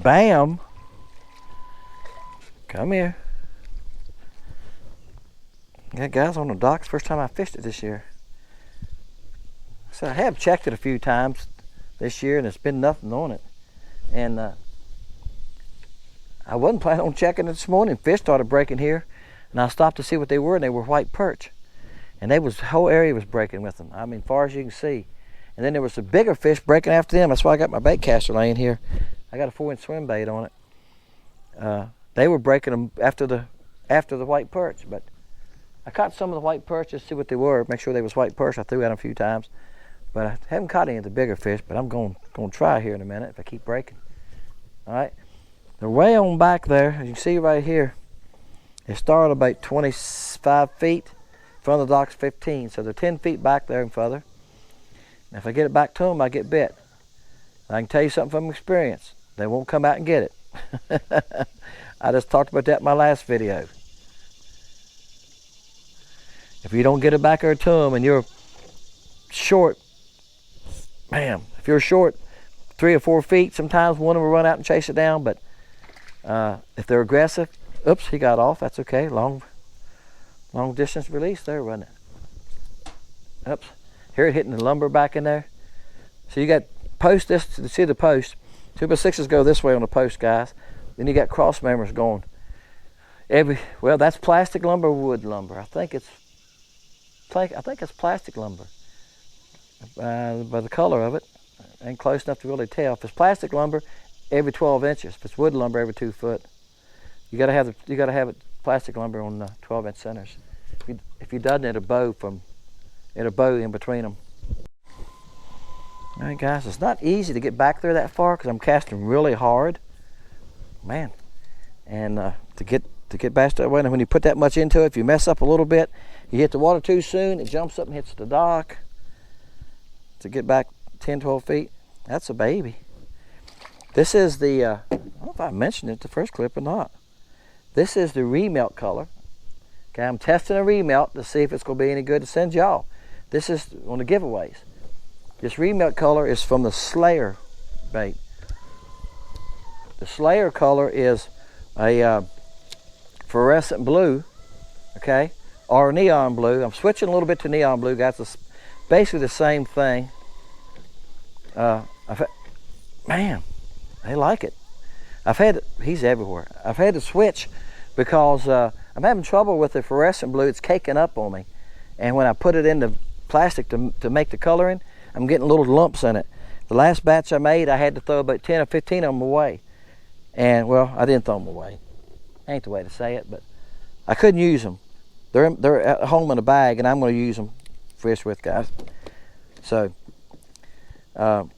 Bam! Come here. Yeah, guys, on the dock's the first time I fished it this year. So I have checked it a few times this year and there's been nothing on it. And I wasn't planning on checking it this morning. Fish started breaking here and I stopped to see what they were, and they were white perch. And the whole area was breaking with them. I mean, far as you can see. And then there was some bigger fish breaking after them. That's why I got my bait caster laying here. I got a 4-inch swim bait on it. They were breaking them after the white perch, but I caught some of the white perch just to see what they were, make sure they was white perch. I threw at them a few times, but I haven't caught any of the bigger fish, but I'm going to try here in a minute if I keep breaking. All right, they're way on back there. As you can see right here, they started about 25 feet. Front of the dock's 15, so they're 10 feet back there and further. And if I get it back to them, I get bit. I can tell you something from experience. They won't come out and get it. I just talked about that in my last video. If you don't get it back there to them and you're short, bam, if you're short 3 or 4 feet, sometimes one of them will run out and chase it down, but if they're aggressive, oops, he got off, that's okay. Long distance release there, wasn't it? Oops, here it hitting the lumber back in there. So you got post this to see the post. 2x6s go this way on the post, guys. Then you got cross members going. Well, that's plastic lumber or wood lumber. I think it's plastic lumber. By the color of it, ain't close enough to really tell. If it's plastic lumber, every 12 inches. If it's wood lumber, every 2 foot. You gotta have it plastic lumber on 12-inch centers. If you doesn't, it'll bow in between them. All right, guys, it's not easy to get back there that far because I'm casting really hard, man. And to get back that way, and when you put that much into it, if you mess up a little bit, you hit the water too soon, it jumps up and hits the dock. To get back 10, 12 feet, that's a baby. This is the, I don't know if I mentioned it the first clip or not. This is the Remelt color. Okay, I'm testing a Remelt to see if it's going to be any good to send y'all. This is on the giveaways. This Remelt color is from the Slayer bait. The Slayer color is a fluorescent blue, okay, or neon blue. I'm switching a little bit to neon blue, guys. It's basically the same thing. Man, they like it. He's everywhere. I've had to switch because I'm having trouble with the fluorescent blue. It's caking up on me. And when I put it in the plastic to make the coloring, I'm getting little lumps in it. The last batch I made, I had to throw about 10 or 15 of them away. And, well, I didn't throw them away. Ain't the way to say it, but I couldn't use them. They're at home in a bag, and I'm going to use them fish with, guys. So, but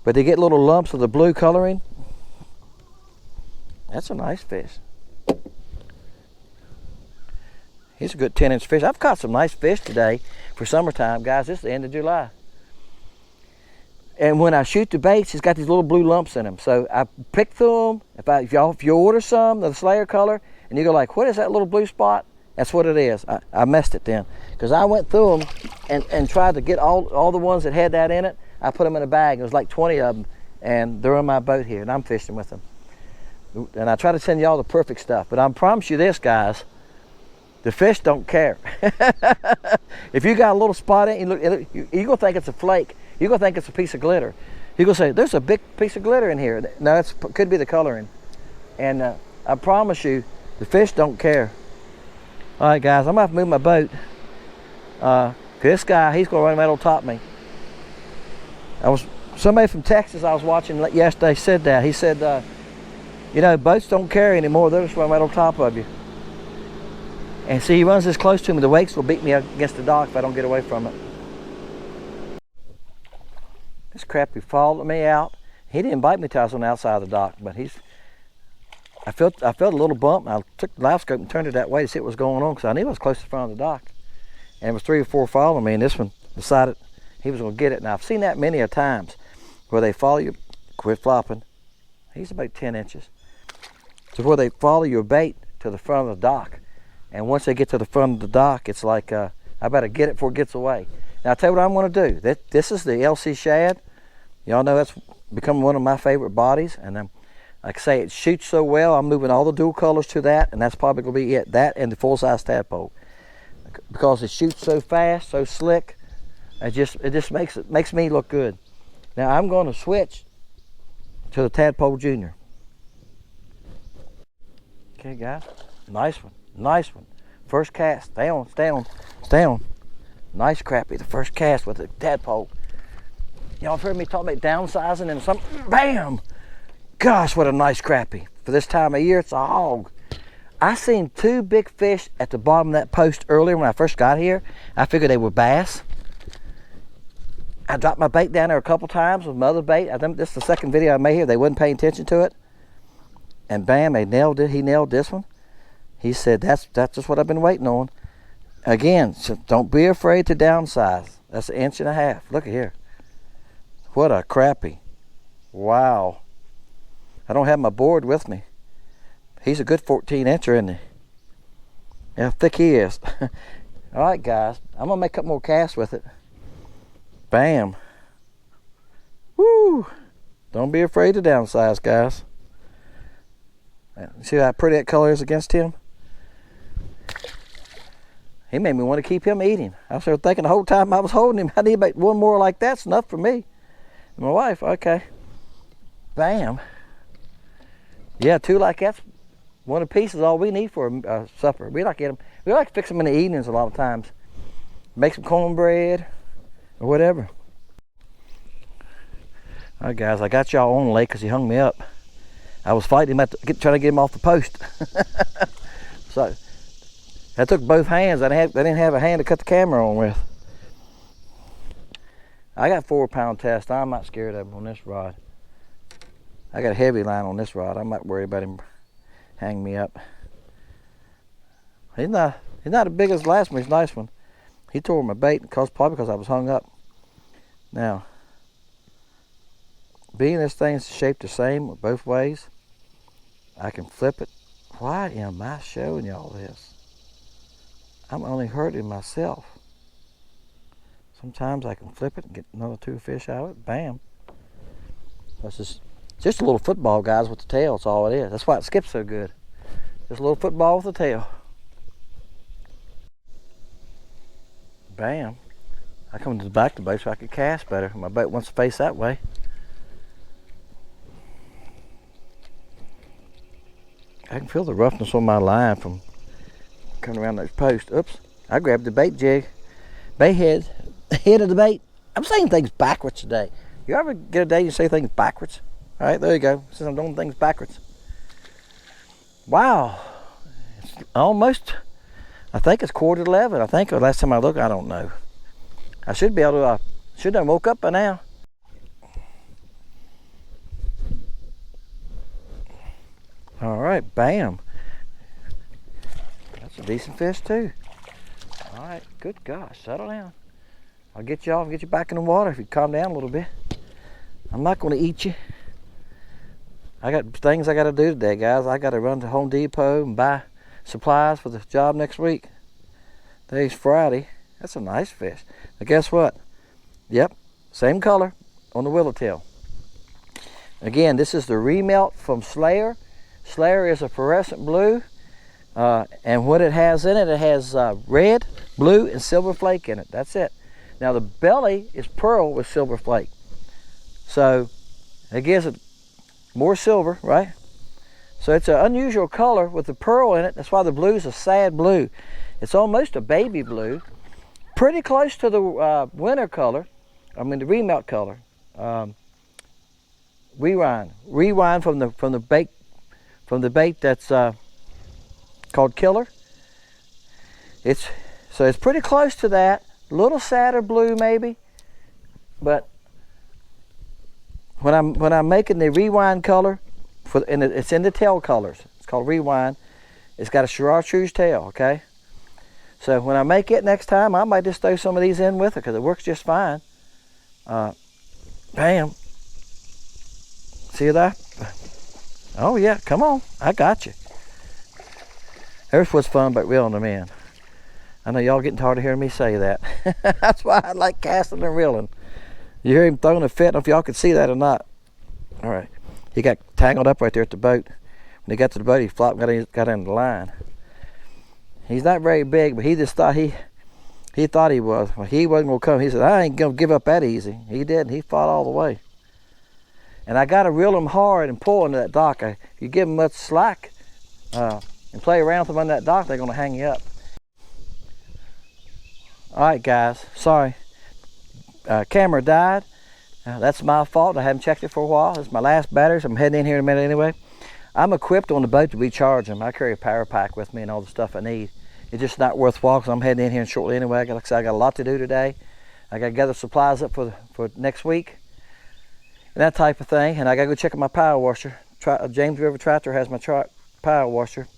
they get little lumps of the blue coloring. That's a nice fish. He's a good 10-inch fish. I've caught some nice fish today for summertime, guys. It's the end of July. And when I shoot the baits, it's got these little blue lumps in them. So I pick through them. If you order some, the Slayer color, and you go like, what is that little blue spot? That's what it is. I messed it then. Because I went through them and tried to get all the ones that had that in it. I put them in a bag. There was like 20 of them. And they're on my boat here, and I'm fishing with them. And I try to send y'all the perfect stuff. But I promise you this, guys. The fish don't care. If you got a little spot in it, you're going to think it's a flake. You're going to think it's a piece of glitter. You're going to say, there's a big piece of glitter in here. No, it could be the coloring. And I promise you, the fish don't care. All right, guys, I'm going to have to move my boat. This guy, he's going to run right on top of me. Somebody from Texas I was watching yesterday said that. He said, you know, boats don't carry anymore. They'll just run right on top of you. And see, he runs this close to me. The wakes will beat me against the dock if I don't get away from it. This crappie followed me out. He didn't bite me till I was on the outside of the dock, but I felt a little bump, and I took the live scope and turned it that way to see what was going on because I knew I was close to the front of the dock. And it was 3 or 4 following me, and this one decided he was going to get it. Now, I've seen that many a times where they follow you, quit flopping. He's about 10 inches. to where they follow your bait to the front of the dock. And once they get to the front of the dock, it's like, I better get it before it gets away. Now I'll tell you what I'm going to do. This is the LC shad. Y'all know that's become one of my favorite bodies. And like I say, it shoots so well, I'm moving all the dual colors to that, and that's probably going to be it. That and the full-size tadpole. Because it shoots so fast, so slick, it just makes me look good. Now I'm going to switch to the Tadpole Junior. Okay, guys, nice one, nice one. First cast, stay on, stay on, stay on. Nice crappie, the first cast with the tadpole. Y'all have heard me talk about downsizing and some, bam! Gosh, what a nice crappie. For this time of year, it's a hog. I seen 2 big fish at the bottom of that post earlier when I first got here. I figured they were bass. I dropped my bait down there a couple times with my other bait. I think this is the second video I made here. They wasn't paying attention to it. And bam, they nailed it. He nailed this one. He said, that's just what I've been waiting on. Again, so don't be afraid to downsize. That's 1.5 inches. Look at here. What a crappie. Wow. I don't have my board with me. He's a good 14-incher, isn't he? Yeah, how thick he is. All right, guys. I'm going to make a couple more casts with it. Bam. Woo. Don't be afraid to downsize, guys. See how pretty that color is against him? He made me want to keep him eating. I was thinking the whole time I was holding him, I need about one more like that's enough for me. And my wife, okay. Bam. Yeah, 2 like that's one apiece is all we need for supper. We like to fix them in the evenings a lot of times. Make some cornbread or whatever. All right, guys, I got y'all on late because he hung me up. I was fighting him trying to get him off the post. So I took both hands. I didn't have a hand to cut the camera on with. I got 4-pound test. I'm not scared of him on this rod. I got a heavy line on this rod. I'm not worried about him hang me up. He's not as big as the last one. He's a nice one. He tore my bait probably because I was hung up. Now, being this thing's shaped the same both ways, I can flip it. Why am I showing y'all this? I'm only hurting myself. Sometimes I can flip it and get another 2 fish out of it. Bam. That's just a little football, guys, with the tail. That's all it is. That's why it skips so good. Just a little football with the tail. Bam. I come to the back of the boat so I could cast better. My boat wants to face that way. I can feel the roughness on my line from coming around those posts. Oops. I grabbed the bait jig. Bait head of the bait. I'm saying things backwards today. You ever get a day you say things backwards? All right, there you go. Since I'm doing things backwards. Wow. It's almost, I think it's 11:15. I think, or last time I looked, I don't know. I should be able to, should have woke up by now. All right, bam. That's a decent fish too. All right, good gosh, settle down. I'll get you off and get you back in the water if you calm down a little bit. I'm not going to eat you. I got things I got to do today, guys. I got to run to Home Depot and buy supplies for the job next week. Today's Friday. That's a nice fish. Now guess what? Yep, same color on the Willowtail. Again, this is the Remelt from Slayer. Slayer is a fluorescent blue, and what it has in it, it has red, blue, and silver flake in it. That's it. Now the belly is pearl with silver flake, so it gives it more silver, right? So it's an unusual color with the pearl in it. That's why the blue is a sad blue. It's almost a baby blue, pretty close to the winter color. I mean the Remelt color. Rewind from the bait that's called Killer. It's pretty close to that. A little sadder blue maybe, but when I'm making the Rewind color, and it's in the tail colors. It's called Rewind. It's got a chartreuse tail. Okay. So when I make it next time, I might just throw some of these in with it because it works just fine. Bam. See that? Oh yeah, come on, I got you. Here's what's fun about reeling them in. I know y'all getting tired of hearing me say that. That's why I like casting and reeling. You hear him throwing a fit, I don't know if y'all can see that or not. All right, he got tangled up right there at the boat. When he got to the boat, he flopped and got into the line. He's not very big, but he just thought he thought he was. Well, he wasn't gonna come. He said, I ain't gonna give up that easy. He didn't. He fought all the way. And I gotta reel him hard and pull into that dock. If you give them much slack and play around with them on that dock, they're gonna hang you up. All right, guys. Sorry. Camera died. That's my fault. I haven't checked it for a while. It's my last battery, so I'm heading in here in a minute anyway. I'm equipped on the boat to recharge them. I carry a power pack with me and all the stuff I need. It's just not worthwhile because I'm heading in here shortly anyway. Like I said, I got a lot to do today. I got to gather supplies up for next week and that type of thing. And I got to go check on my power washer. James River Tractor has my power washer.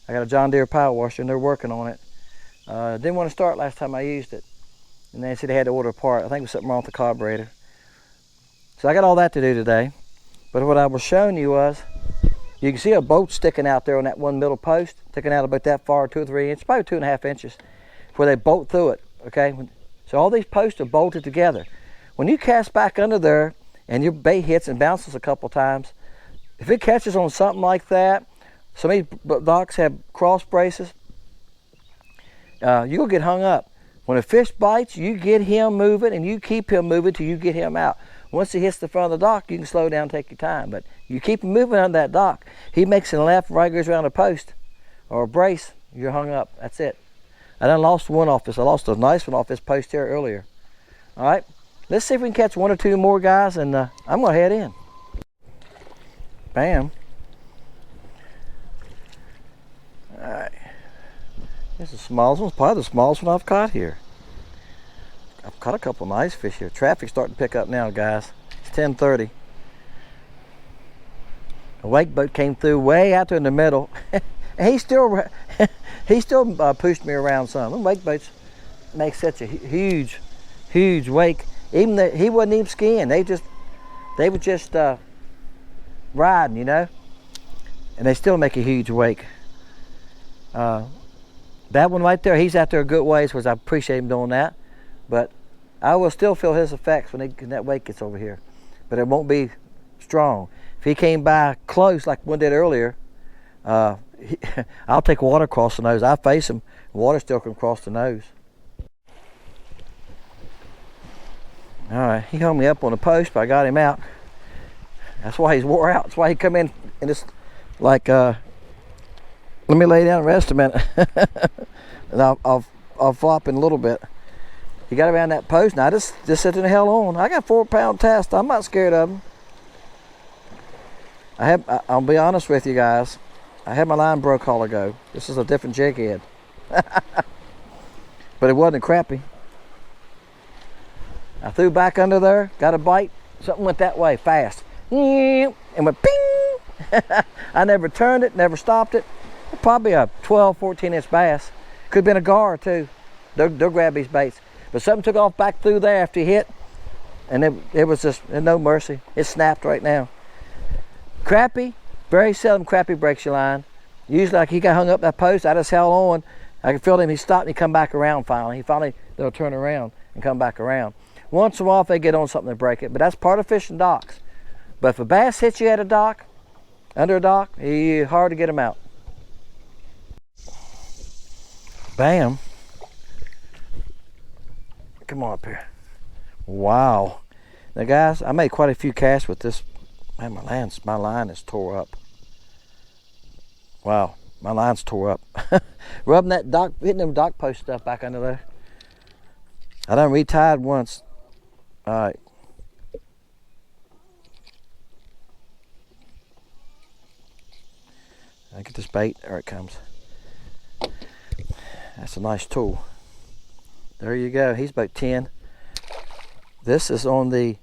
I got a John Deere power washer and they're working on it. Didn't want to start last time I used it. And they said they had to order a part. I think it was something wrong with the carburetor. So I got all that to do today. But what I was showing you was, you can see a bolt sticking out there on that one middle post, sticking out about that far, 2 or 3 inches, probably 2.5 inches, where they bolt through it, okay? So all these posts are bolted together. When you cast back under there and your bait hits and bounces a couple times, if it catches on something like that, some of these docks have cross braces, you'll get hung up. When a fish bites, you get him moving and you keep him moving till you get him out. Once he hits the front of the dock, you can slow down, take your time. But you keep him moving on that dock. He makes a left, right, goes around a post or a brace, you're hung up. That's it. I done lost one off this. I lost a nice one off this post here earlier. All right, let's see if we can catch 1 or 2 more guys, and I'm gonna head in. Bam. All right. This is the smallest one. It's probably the smallest one I've caught here. I've caught a couple nice fish here. Traffic's starting to pick up now, guys. It's 10:30. A wake boat came through way out there in the middle. And he still pushed me around some. Them wake boats make such a huge wake. Even though he wasn't even skiing. They were just riding, you know. And they still make a huge wake. That one right there, he's out there a good ways, which I appreciate him doing that. But I will still feel his effects when that wake gets over here. But it won't be strong. If he came by close like one did earlier, I'll take water across the nose. I face him, water still can cross the nose. All right, he hung me up on the post, but I got him out. That's why he's wore out. That's why he come in and just like, let me lay down and rest a minute. And I'll flop in a little bit. He got around that post, and I just sit the hell on. I got 4-pound test. I'm not scared of him. I'll be honest with you guys. I had my line broke all ago. This is a different jig head. But it wasn't a crappie. I threw back under there, got a bite. Something went that way fast. And went ping. I never turned it, never stopped it. Probably a 12, 14-inch bass. Could have been a gar too. They'll grab these baits. But something took off back through there after he hit. And it was just no mercy. It snapped right now. Crappie, very seldom crappie breaks your line. Usually like he got hung up that post, I just held on. I could feel him, he stopped and he come back around finally. They'll turn around and come back around. Once in a while if they get on something to break it, but that's part of fishing docks. But if a bass hits you at a dock, under a dock, it's hard to get him out. Bam. Come on up here. Wow. Now guys, I made quite a few casts with this. Man, my line is tore up. Wow, my line's tore up. Rubbing that dock, hitting them dock post stuff back under there. I done retied once. All right. I get this bait. There it comes. That's a nice tool. There you go. He's about 10. This is on the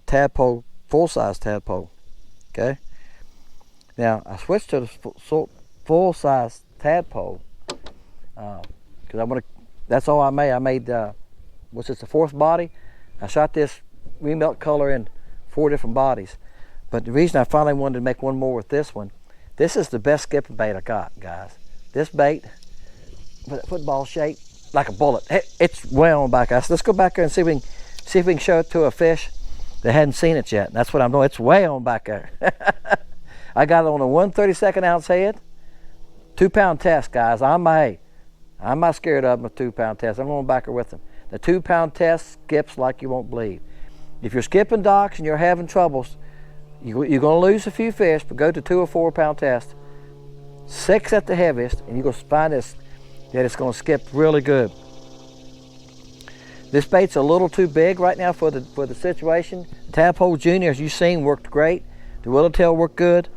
tadpole, full-size tadpole. Okay. Now I switched to the full-size tadpole because I want to. That's all I made. I made what's this? The 4th body. I shot this remelt color in 4 different bodies. But the reason I finally wanted to make one more with this one, this is the best skipping bait I got, guys. This bait, football shape, like a bullet. It's way on back, guys. Let's go back there and see if we can show it to a fish that hadn't seen it yet. And that's what I'm doing. It's way on back there. I got it on a 1/32 ounce head, 2 pound test, guys. I'm not scared of them with 2 pound test. I'm going back there with them. The 2 pound test skips like you won't believe. If you're skipping docks and you're having troubles, you're going to lose a few fish, but go to 2 or 4 pound test. 6 at the heaviest, and you're going to find that it's going to skip really good. This bait's a little too big right now for the situation. Tadpole Junior, as you've seen, worked great. The Willowtail worked good.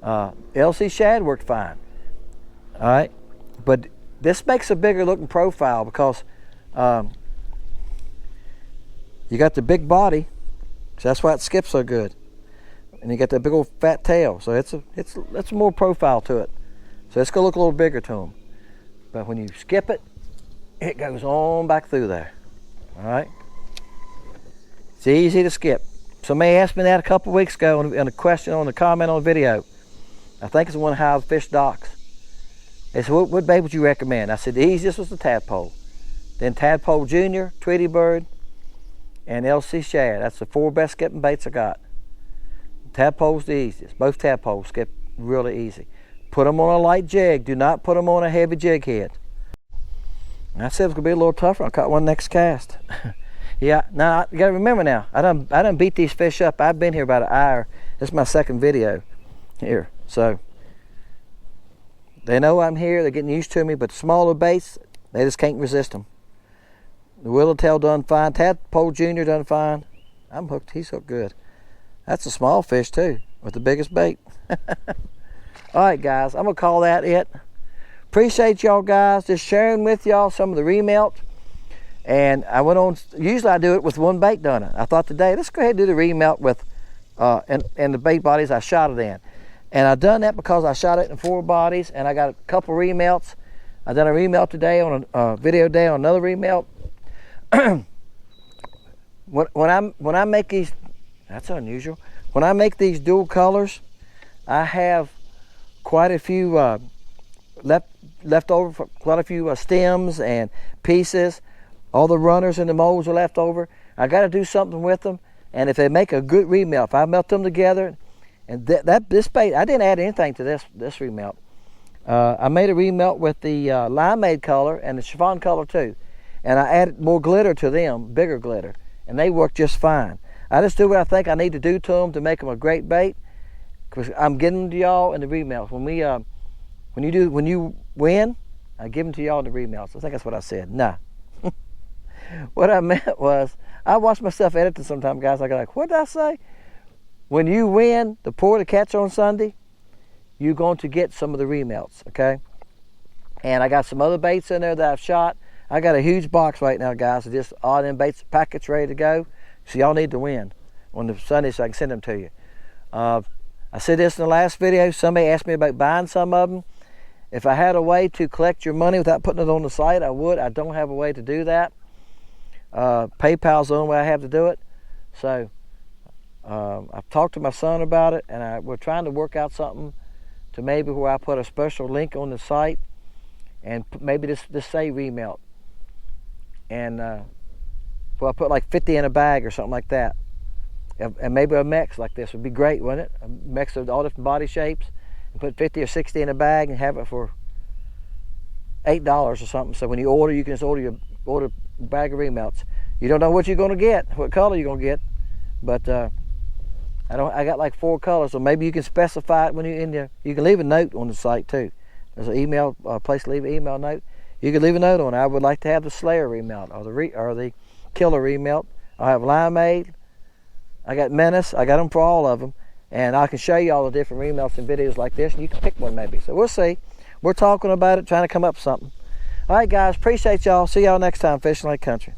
LC Shad worked fine. All right, but this makes a bigger looking profile because you got the big body, so that's why it skips so good. And you got that big old fat tail, so it's more profile to it. So it's gonna look a little bigger to them. But when you skip it, it goes on back through there. All right, it's easy to skip. Somebody asked me that a couple weeks ago in a question on the comment on the video. I think it's one of how the fish docks. They said, what bait would you recommend? I said the easiest was the Tadpole. Then Tadpole Junior, Tweety Bird, and LC Shad. That's the 4 best skipping baits I got. Tadpole's the easiest. Both tadpoles skip really easy. Put them on a light jig. Do not put them on a heavy jig head. And I said it's gonna be a little tougher. I caught one next cast. Yeah. Now you gotta remember now. I done beat these fish up. I've been here about an hour. This is my second video here. So they know I'm here. They're getting used to me. But the smaller baits, they just can't resist them. The Willowtail done fine. Tadpole Junior done fine. I'm hooked. He's hooked good. That's a small fish too, with the biggest bait. All right, guys, I'm gonna call that it. Appreciate y'all guys just sharing with y'all some of the remelt. And I went on, usually I do it with one bait done it. I thought today, let's go ahead and do the remelt with, and the bait bodies I shot it in. And I done that because I shot it in 4 bodies and I got a couple remelts. I done a remelt today on a video day on another remelt. when I make these, that's unusual. When I make these dual colors, I have quite a few left over, for quite a few stems and pieces. All the runners and the molds are left over. I got to do something with them. And if they make a good remelt, if I melt them together, and this bait, I didn't add anything to this remelt. I made a remelt with the limeade color and the chiffon color too. And I added more glitter to them, bigger glitter, and they work just fine. I just do what I think I need to do to them to make them a great bait, because I'm getting them to y'all in the remelts. When you win, I give them to y'all in the remelts. I think that's what I said. Nah. What I meant was, I watch myself editing sometimes, guys. I go like, what did I say? When you win the pour to catch on Sunday, you're going to get some of the remelts, okay? And I got some other baits in there that I've shot. I got a huge box right now, guys, of just all them baits, packets ready to go. So y'all need to win on the Sunday so I can send them to you. I said this in the last video. Somebody asked me about buying some of them. If I had a way to collect your money without putting it on the site, I would. I don't have a way to do that. PayPal's the only way I have to do it. So I've talked to my son about it, and we're trying to work out something to maybe where I put a special link on the site and maybe just say remelt. And well, I put like 50 in a bag or something like that. And maybe a mix like this would be great, wouldn't it? A mix of all different body shapes, and put 50 or 60 in a bag and have it for $8 or something. So when you order, you can just order a bag of remelts. You don't know what you're going to get, what color you're going to get, but I got like 4 colors, so maybe you can specify it when you're in there. You can leave a note on the site too. There's an email place to leave an email note. You can leave a note on it. I would like to have the Slayer remelt or the Killer remelt. I have Limeade. I got Menace. I got them for all of them, and I can show you all the different remelts and videos like this, and you can pick one maybe. So we'll see. We're talking about it, trying to come up with something. All right, guys. Appreciate y'all. See y'all next time, Fishing Lake Country.